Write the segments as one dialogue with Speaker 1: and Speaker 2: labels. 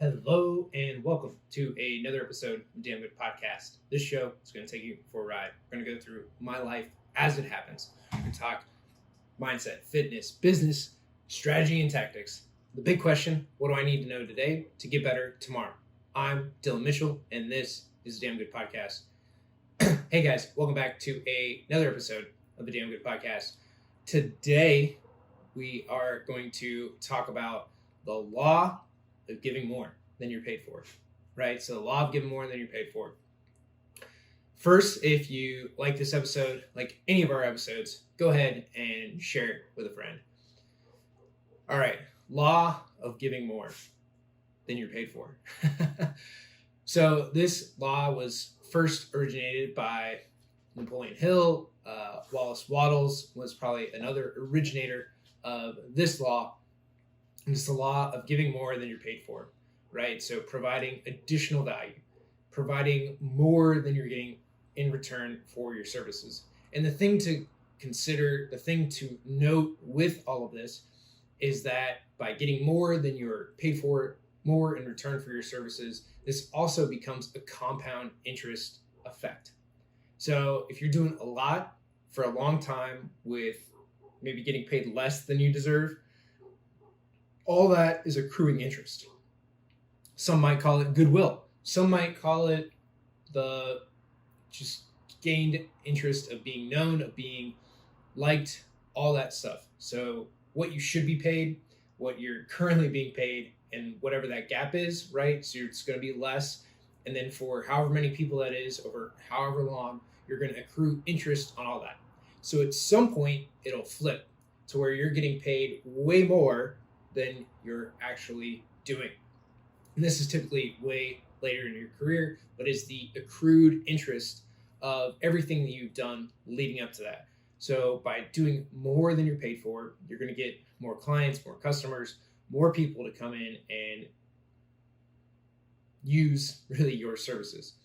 Speaker 1: Hello and welcome to another episode of Damn Good Podcast. This show is going to take you for a ride. We're going to go through my life as it happens. We're going to talk mindset, fitness, business, strategy, and tactics. The big question, what do I need to know today to get better tomorrow? I'm Dillon Mitchell, and this is the Damn Good Podcast. Hey guys, welcome back to another episode of the Damn Good Podcast. Today, we are going to talk about the law of giving more than you're paid for, right? So the law of giving more than you're paid for. First, if you like this episode, like any of our episodes, go ahead and share it with a friend. All right, law of giving more than you're paid for. So this law was first originated by Napoleon Hill. Wallace Wattles was probably another originator of this law. It's the law of giving more than you're paid for, right? So providing additional value, providing more than you're getting in return for your services. And the thing to consider, the thing to note with all of this is that by getting more than you're paid for, more in return for your services, this also becomes a compound interest effect. So if you're doing a lot for a long time with maybe getting paid less than you deserve, all that is accruing interest. Some might call it goodwill. Some might call it the just gained interest of being known, of being liked, all that stuff. So what you should be paid, what you're currently being paid, and whatever that gap is, right? So it's going to be less. And then for however many people that is over however long, you're going to accrue interest on all that. So at some point, it'll flip to where you're getting paid way more than you're actually doing. And this is typically way later in your career, but is the accrued interest of everything that you've done leading up to that. So by doing more than you're paid for, you're going to get more clients, more customers, more people to come in and use really your services.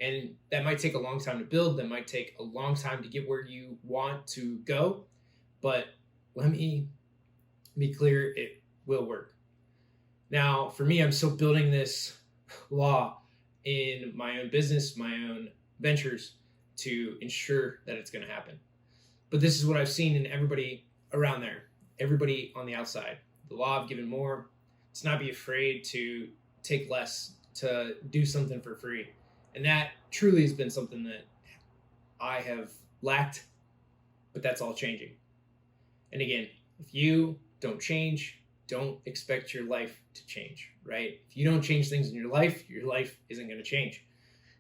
Speaker 1: And that might take a long time to build. That might take a long time to get where you want to go. But let me be clear, it will work. Now, for me, I'm still building this law in my own business, my own ventures to ensure that it's going to happen. But this is what I've seen in everybody around there, everybody on the outside. The law of giving more, to not be afraid to take less, to do something for free. And that truly has been something that I have lacked, but that's all changing. And again, if you don't change, don't expect your life to change, right? If you don't change things in your life isn't going to change.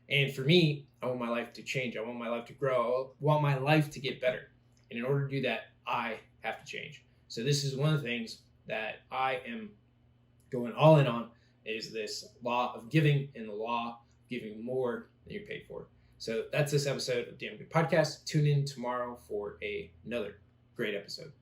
Speaker 1: And for me, I want my life to change. I want my life to grow. I want my life to get better. And in order to do that, I have to change. So this is one of the things that I am going all in on is this law of giving and the law of giving more than you're paid for. So that's this episode of Damn Good Podcast. Tune in tomorrow for another great episode.